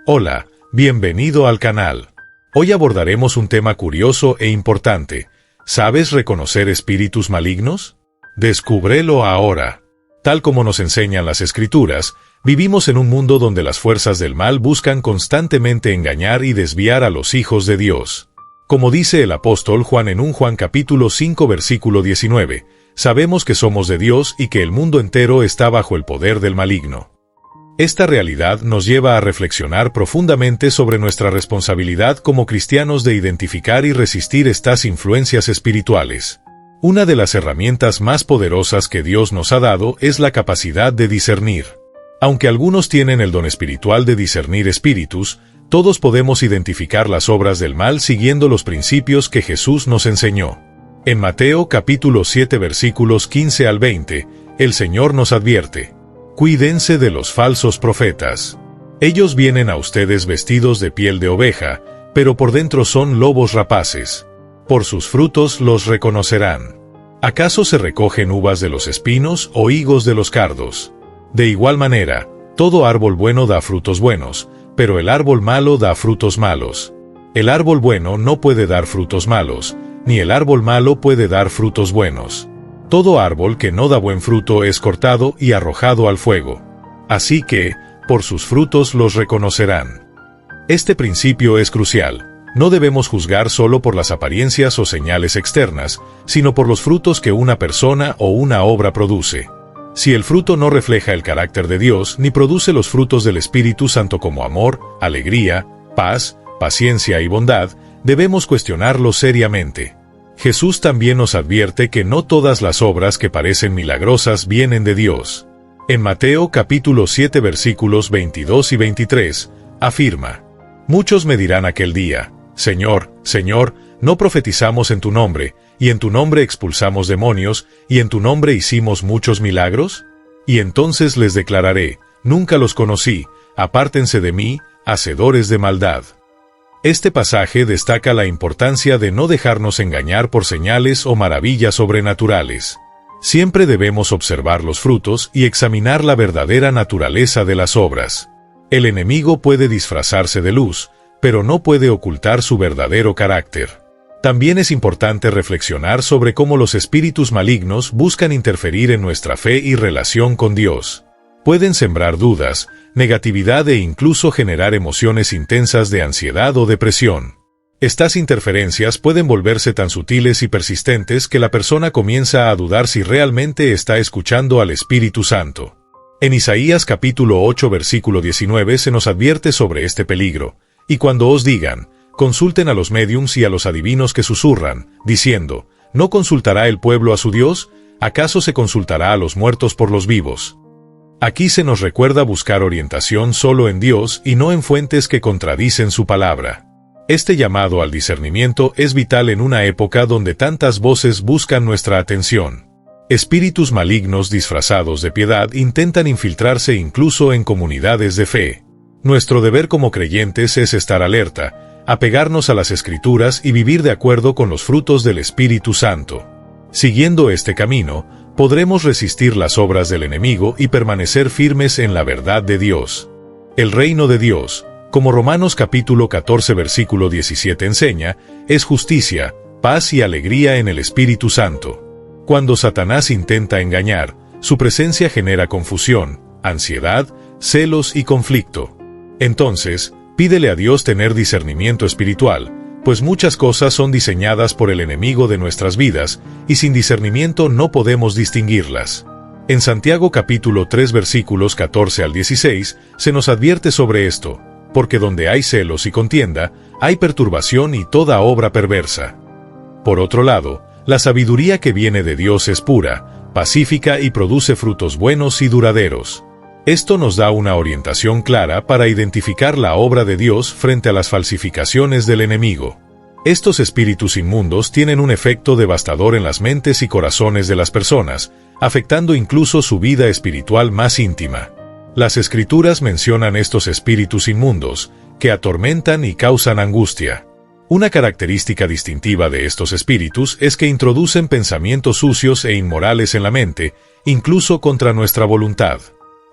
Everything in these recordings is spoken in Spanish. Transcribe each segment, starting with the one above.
Hola, bienvenido al canal. Hoy abordaremos un tema curioso e importante. ¿Sabes reconocer espíritus malignos? Descúbrelo ahora. Tal como nos enseñan las Escrituras, vivimos en un mundo donde las fuerzas del mal buscan constantemente engañar y desviar a los hijos de Dios. Como dice el apóstol Juan en Juan capítulo 5 versículo 19, sabemos que somos de Dios y que el mundo entero está bajo el poder del maligno. Esta realidad nos lleva a reflexionar profundamente sobre nuestra responsabilidad como cristianos de identificar y resistir estas influencias espirituales. Una de las herramientas más poderosas que Dios nos ha dado es la capacidad de discernir. Aunque algunos tienen el don espiritual de discernir espíritus, todos podemos identificar las obras del mal siguiendo los principios que Jesús nos enseñó. En Mateo capítulo 7 versículos 15 al 20, el Señor nos advierte: cuídense de los falsos profetas. Ellos vienen a ustedes vestidos de piel de oveja, pero por dentro son lobos rapaces. Por sus frutos los reconocerán. ¿Acaso se recogen uvas de los espinos o higos de los cardos? De igual manera, todo árbol bueno da frutos buenos, pero el árbol malo da frutos malos. El árbol bueno no puede dar frutos malos, ni el árbol malo puede dar frutos buenos. Todo árbol que no da buen fruto es cortado y arrojado al fuego. Así que, por sus frutos los reconocerán. Este principio es crucial. No debemos juzgar solo por las apariencias o señales externas, sino por los frutos que una persona o una obra produce. Si el fruto no refleja el carácter de Dios ni produce los frutos del Espíritu Santo como amor, alegría, paz, paciencia y bondad, debemos cuestionarlo seriamente. Jesús también nos advierte que no todas las obras que parecen milagrosas vienen de Dios. En Mateo capítulo 7 versículos 22 y 23, afirma: muchos me dirán aquel día: Señor, Señor, ¿no profetizamos en tu nombre, y en tu nombre expulsamos demonios, y en tu nombre hicimos muchos milagros? Y entonces les declararé: nunca los conocí, apártense de mí, hacedores de maldad. Este pasaje destaca la importancia de no dejarnos engañar por señales o maravillas sobrenaturales. Siempre debemos observar los frutos y examinar la verdadera naturaleza de las obras. El enemigo puede disfrazarse de luz, pero no puede ocultar su verdadero carácter. También es importante reflexionar sobre cómo los espíritus malignos buscan interferir en nuestra fe y relación con Dios. Pueden sembrar dudas, negatividad e incluso generar emociones intensas de ansiedad o depresión. Estas interferencias pueden volverse tan sutiles y persistentes que la persona comienza a dudar si realmente está escuchando al Espíritu Santo. En Isaías capítulo 8 versículo 19 se nos advierte sobre este peligro: y cuando os digan, consulten a los médiums y a los adivinos que susurran, diciendo, ¿no consultará el pueblo a su Dios? ¿Acaso se consultará a los muertos por los vivos? Aquí se nos recuerda buscar orientación solo en Dios y no en fuentes que contradicen su palabra. Este llamado al discernimiento es vital en una época donde tantas voces buscan nuestra atención. Espíritus malignos disfrazados de piedad intentan infiltrarse incluso en comunidades de fe. Nuestro deber como creyentes es estar alerta, apegarnos a las Escrituras y vivir de acuerdo con los frutos del Espíritu Santo. Siguiendo este camino, podremos resistir las obras del enemigo y permanecer firmes en la verdad de Dios. El reino de Dios, como Romanos capítulo 14 versículo 17 enseña, es justicia, paz y alegría en el Espíritu Santo. Cuando Satanás intenta engañar, su presencia genera confusión, ansiedad, celos y conflicto. Entonces, pídele a Dios tener discernimiento espiritual, pues muchas cosas son diseñadas por el enemigo de nuestras vidas, y sin discernimiento no podemos distinguirlas. En Santiago capítulo 3 versículos 14 al 16, se nos advierte sobre esto: porque donde hay celos y contienda, hay perturbación y toda obra perversa. Por otro lado, la sabiduría que viene de Dios es pura, pacífica y produce frutos buenos y duraderos. Esto nos da una orientación clara para identificar la obra de Dios frente a las falsificaciones del enemigo. Estos espíritus inmundos tienen un efecto devastador en las mentes y corazones de las personas, afectando incluso su vida espiritual más íntima. Las Escrituras mencionan estos espíritus inmundos, que atormentan y causan angustia. Una característica distintiva de estos espíritus es que introducen pensamientos sucios e inmorales en la mente, incluso contra nuestra voluntad.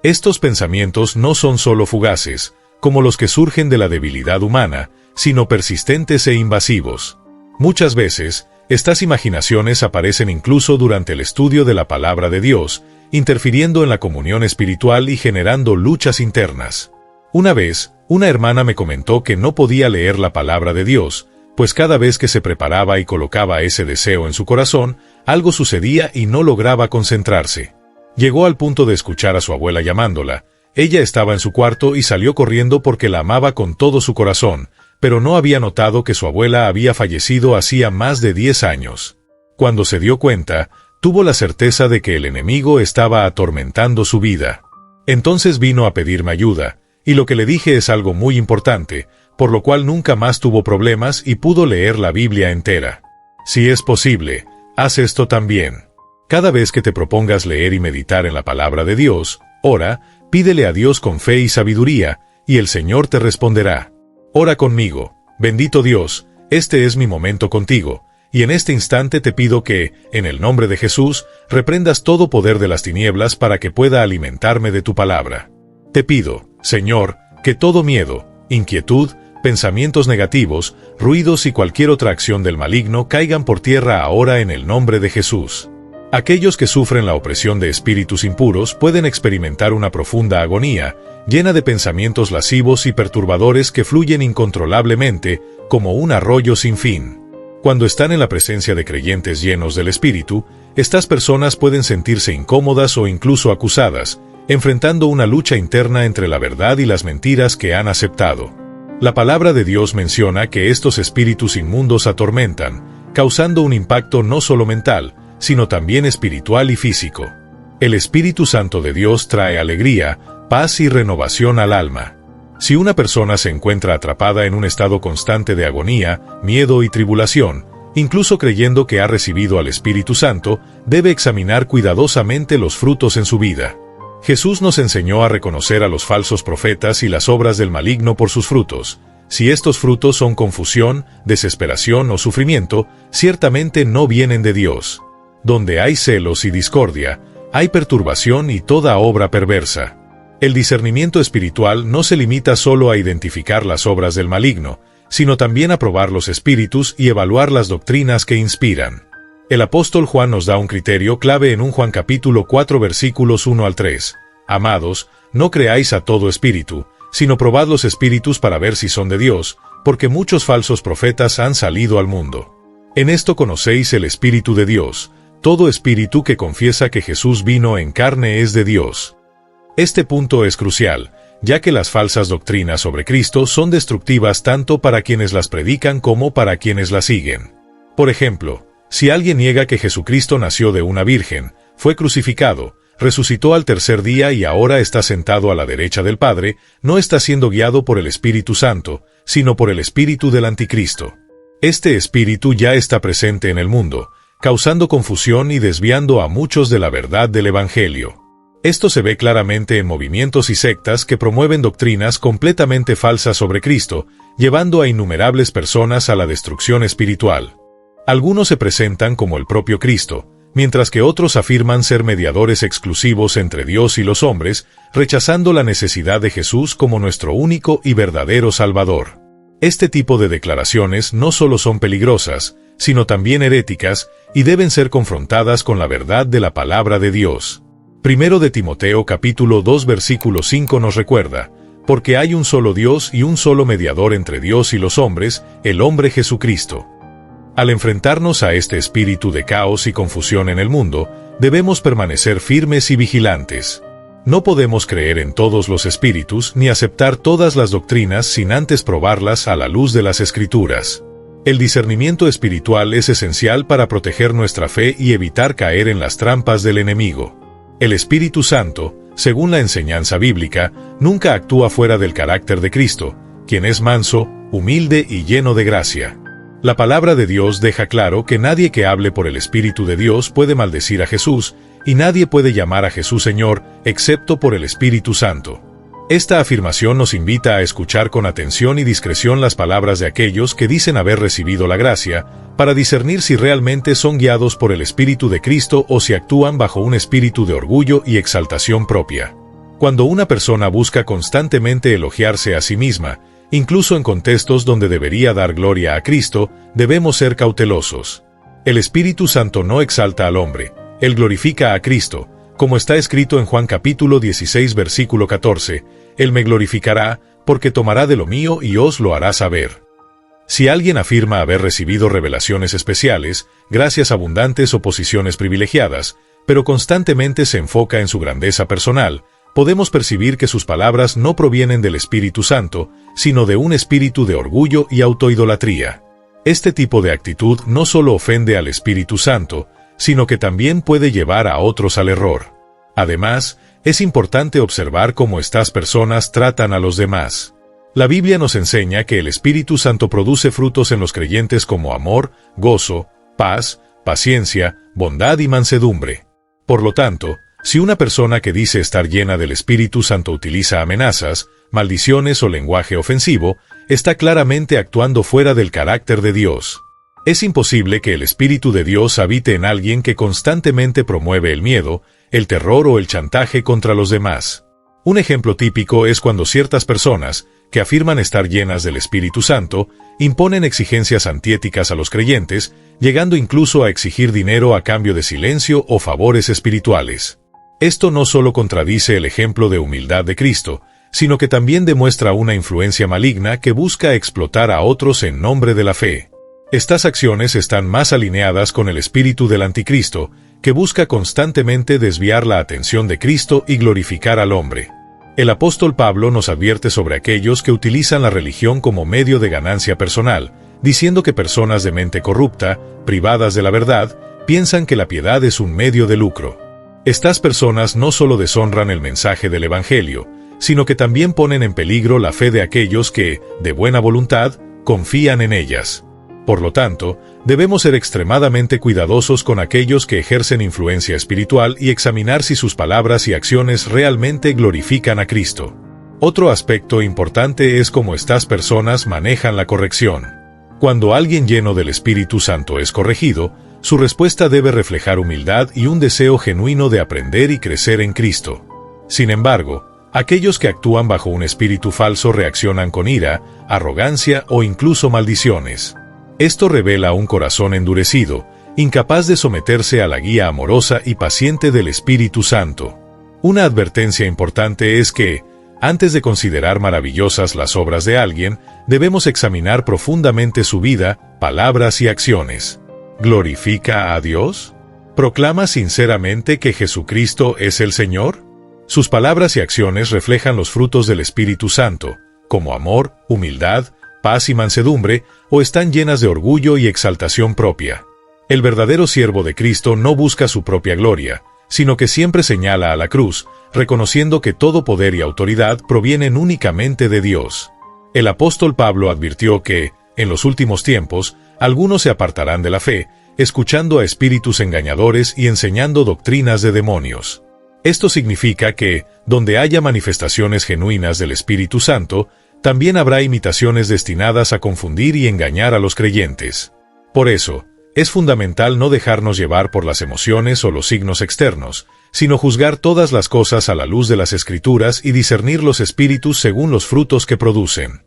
Estos pensamientos no son solo fugaces, como los que surgen de la debilidad humana, sino persistentes e invasivos. Muchas veces, estas imaginaciones aparecen incluso durante el estudio de la palabra de Dios, interfiriendo en la comunión espiritual y generando luchas internas. Una vez, una hermana me comentó que no podía leer la palabra de Dios, pues cada vez que se preparaba y colocaba ese deseo en su corazón, algo sucedía y no lograba concentrarse. Llegó al punto de escuchar a su abuela llamándola. Ella estaba en su cuarto y salió corriendo porque la amaba con todo su corazón, pero no había notado que su abuela había fallecido hacía más de 10 años. Cuando se dio cuenta, tuvo la certeza de que el enemigo estaba atormentando su vida. Entonces vino a pedirme ayuda, y lo que le dije es algo muy importante, por lo cual nunca más tuvo problemas y pudo leer la Biblia entera. Si es posible, haz esto también. Cada vez que te propongas leer y meditar en la palabra de Dios, ora, pídele a Dios con fe y sabiduría, y el Señor te responderá. Ora conmigo. Bendito Dios, este es mi momento contigo, y en este instante te pido que, en el nombre de Jesús, reprendas todo poder de las tinieblas para que pueda alimentarme de tu palabra. Te pido, Señor, que todo miedo, inquietud, pensamientos negativos, ruidos y cualquier otra acción del maligno caigan por tierra ahora en el nombre de Jesús. Aquellos que sufren la opresión de espíritus impuros pueden experimentar una profunda agonía, llena de pensamientos lascivos y perturbadores que fluyen incontrolablemente, como un arroyo sin fin. Cuando están en la presencia de creyentes llenos del Espíritu, estas personas pueden sentirse incómodas o incluso acusadas, enfrentando una lucha interna entre la verdad y las mentiras que han aceptado. La palabra de Dios menciona que estos espíritus inmundos atormentan, causando un impacto no solo mental, sino también espiritual y físico. El Espíritu Santo de Dios trae alegría, paz y renovación al alma. Si una persona se encuentra atrapada en un estado constante de agonía, miedo y tribulación, incluso creyendo que ha recibido al Espíritu Santo, debe examinar cuidadosamente los frutos en su vida. Jesús nos enseñó a reconocer a los falsos profetas y las obras del maligno por sus frutos. Si estos frutos son confusión, desesperación o sufrimiento, ciertamente no vienen de Dios. Donde hay celos y discordia, hay perturbación y toda obra perversa. El discernimiento espiritual no se limita solo a identificar las obras del maligno, sino también a probar los espíritus y evaluar las doctrinas que inspiran. El apóstol Juan nos da un criterio clave en 1 Juan capítulo 4 versículos 1 al 3. Amados, no creáis a todo espíritu, sino probad los espíritus para ver si son de Dios, porque muchos falsos profetas han salido al mundo. En esto conocéis el Espíritu de Dios. Todo espíritu que confiesa que Jesús vino en carne es de Dios. Este punto es crucial, ya que las falsas doctrinas sobre Cristo son destructivas tanto para quienes las predican como para quienes las siguen. Por ejemplo, si alguien niega que Jesucristo nació de una virgen, fue crucificado, resucitó al tercer día y ahora está sentado a la derecha del Padre, no está siendo guiado por el Espíritu Santo, sino por el espíritu del Anticristo. Este espíritu ya está presente en el mundo, causando confusión y desviando a muchos de la verdad del Evangelio. Esto se ve claramente en movimientos y sectas que promueven doctrinas completamente falsas sobre Cristo, llevando a innumerables personas a la destrucción espiritual. Algunos se presentan como el propio Cristo, mientras que otros afirman ser mediadores exclusivos entre Dios y los hombres, rechazando la necesidad de Jesús como nuestro único y verdadero Salvador. Este tipo de declaraciones no solo son peligrosas, sino también heréticas, y deben ser confrontadas con la verdad de la palabra de Dios. 1 de Timoteo capítulo 2 versículo 5 nos recuerda, porque hay un solo Dios y un solo mediador entre Dios y los hombres, el hombre Jesucristo. Al enfrentarnos a este espíritu de caos y confusión en el mundo, debemos permanecer firmes y vigilantes. No podemos creer en todos los espíritus ni aceptar todas las doctrinas sin antes probarlas a la luz de las Escrituras. El discernimiento espiritual es esencial para proteger nuestra fe y evitar caer en las trampas del enemigo. El Espíritu Santo, según la enseñanza bíblica, nunca actúa fuera del carácter de Cristo, quien es manso, humilde y lleno de gracia. La palabra de Dios deja claro que nadie que hable por el Espíritu de Dios puede maldecir a Jesús, y nadie puede llamar a Jesús Señor, excepto por el Espíritu Santo. Esta afirmación nos invita a escuchar con atención y discreción las palabras de aquellos que dicen haber recibido la gracia, para discernir si realmente son guiados por el Espíritu de Cristo o si actúan bajo un espíritu de orgullo y exaltación propia. Cuando una persona busca constantemente elogiarse a sí misma, incluso en contextos donde debería dar gloria a Cristo, debemos ser cautelosos. El Espíritu Santo no exalta al hombre, él glorifica a Cristo, como está escrito en Juan capítulo 16 versículo 14, Él me glorificará, porque tomará de lo mío y os lo hará saber. Si alguien afirma haber recibido revelaciones especiales, gracias abundantes o posiciones privilegiadas, pero constantemente se enfoca en su grandeza personal, podemos percibir que sus palabras no provienen del Espíritu Santo, sino de un espíritu de orgullo y autoidolatría. Este tipo de actitud no solo ofende al Espíritu Santo, sino que también puede llevar a otros al error. Además, es importante observar cómo estas personas tratan a los demás. La Biblia nos enseña que el Espíritu Santo produce frutos en los creyentes como amor, gozo, paz, paciencia, bondad y mansedumbre. Por lo tanto, si una persona que dice estar llena del Espíritu Santo utiliza amenazas, maldiciones o lenguaje ofensivo, está claramente actuando fuera del carácter de Dios. Es imposible que el Espíritu de Dios habite en alguien que constantemente promueve el miedo, el terror o el chantaje contra los demás. Un ejemplo típico es cuando ciertas personas, que afirman estar llenas del Espíritu Santo, imponen exigencias antiéticas a los creyentes, llegando incluso a exigir dinero a cambio de silencio o favores espirituales. Esto no solo contradice el ejemplo de humildad de Cristo, sino que también demuestra una influencia maligna que busca explotar a otros en nombre de la fe. Estas acciones están más alineadas con el espíritu del anticristo, que busca constantemente desviar la atención de Cristo y glorificar al hombre. El apóstol Pablo nos advierte sobre aquellos que utilizan la religión como medio de ganancia personal, diciendo que personas de mente corrupta, privadas de la verdad, piensan que la piedad es un medio de lucro. Estas personas no solo deshonran el mensaje del Evangelio, sino que también ponen en peligro la fe de aquellos que, de buena voluntad, confían en ellas. Por lo tanto, debemos ser extremadamente cuidadosos con aquellos que ejercen influencia espiritual y examinar si sus palabras y acciones realmente glorifican a Cristo. Otro aspecto importante es cómo estas personas manejan la corrección. Cuando alguien lleno del Espíritu Santo es corregido, su respuesta debe reflejar humildad y un deseo genuino de aprender y crecer en Cristo. Sin embargo, aquellos que actúan bajo un espíritu falso reaccionan con ira, arrogancia o incluso maldiciones. Esto revela un corazón endurecido, incapaz de someterse a la guía amorosa y paciente del Espíritu Santo. Una advertencia importante es que, antes de considerar maravillosas las obras de alguien, debemos examinar profundamente su vida, palabras y acciones. ¿Glorifica a Dios? ¿Proclama sinceramente que Jesucristo es el Señor? Sus palabras y acciones reflejan los frutos del Espíritu Santo, como amor, humildad, paz y mansedumbre, o están llenas de orgullo y exaltación propia. El verdadero siervo de Cristo no busca su propia gloria, sino que siempre señala a la cruz, reconociendo que todo poder y autoridad provienen únicamente de Dios. El apóstol Pablo advirtió que, en los últimos tiempos, algunos se apartarán de la fe, escuchando a espíritus engañadores y enseñando doctrinas de demonios. Esto significa que, donde haya manifestaciones genuinas del Espíritu Santo, también habrá imitaciones destinadas a confundir y engañar a los creyentes. Por eso, es fundamental no dejarnos llevar por las emociones o los signos externos, sino juzgar todas las cosas a la luz de las Escrituras y discernir los espíritus según los frutos que producen.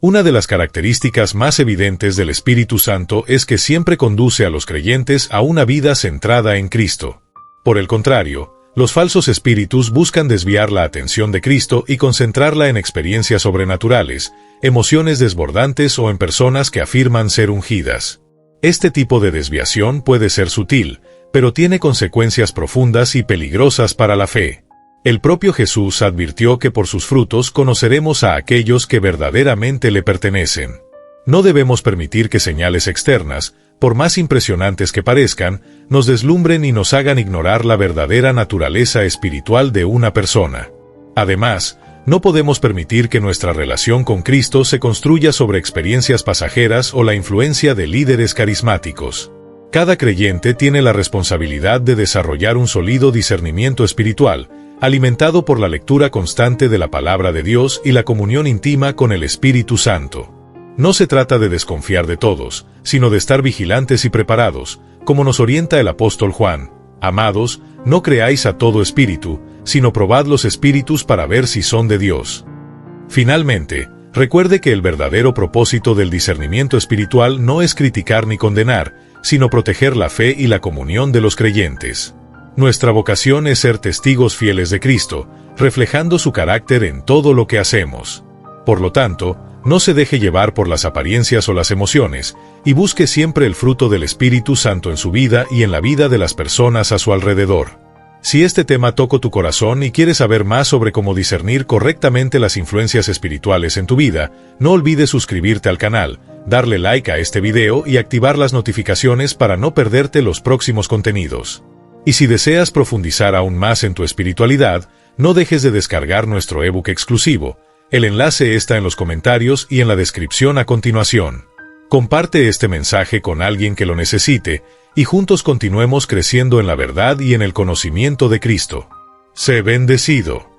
Una de las características más evidentes del Espíritu Santo es que siempre conduce a los creyentes a una vida centrada en Cristo. Por el contrario, los falsos espíritus buscan desviar la atención de Cristo y concentrarla en experiencias sobrenaturales, emociones desbordantes o en personas que afirman ser ungidas. Este tipo de desviación puede ser sutil, pero tiene consecuencias profundas y peligrosas para la fe. El propio Jesús advirtió que por sus frutos conoceremos a aquellos que verdaderamente le pertenecen. No debemos permitir que señales externas, por más impresionantes que parezcan, nos deslumbren y nos hagan ignorar la verdadera naturaleza espiritual de una persona. Además, no podemos permitir que nuestra relación con Cristo se construya sobre experiencias pasajeras o la influencia de líderes carismáticos. Cada creyente tiene la responsabilidad de desarrollar un sólido discernimiento espiritual, alimentado por la lectura constante de la palabra de Dios y la comunión íntima con el Espíritu Santo. No se trata de desconfiar de todos, sino de estar vigilantes y preparados, como nos orienta el apóstol Juan, Amados, no creáis a todo espíritu, sino probad los espíritus para ver si son de Dios. Finalmente, recuerde que el verdadero propósito del discernimiento espiritual no es criticar ni condenar, sino proteger la fe y la comunión de los creyentes. Nuestra vocación es ser testigos fieles de Cristo, reflejando su carácter en todo lo que hacemos. Por lo tanto, no se deje llevar por las apariencias o las emociones, y busque siempre el fruto del Espíritu Santo en su vida y en la vida de las personas a su alrededor. Si este tema tocó tu corazón y quieres saber más sobre cómo discernir correctamente las influencias espirituales en tu vida, no olvides suscribirte al canal, darle like a este video y activar las notificaciones para no perderte los próximos contenidos. Y si deseas profundizar aún más en tu espiritualidad, no dejes de descargar nuestro ebook exclusivo. El enlace está en los comentarios y en la descripción a continuación. Comparte este mensaje con alguien que lo necesite, y juntos continuemos creciendo en la verdad y en el conocimiento de Cristo. Sé bendecido.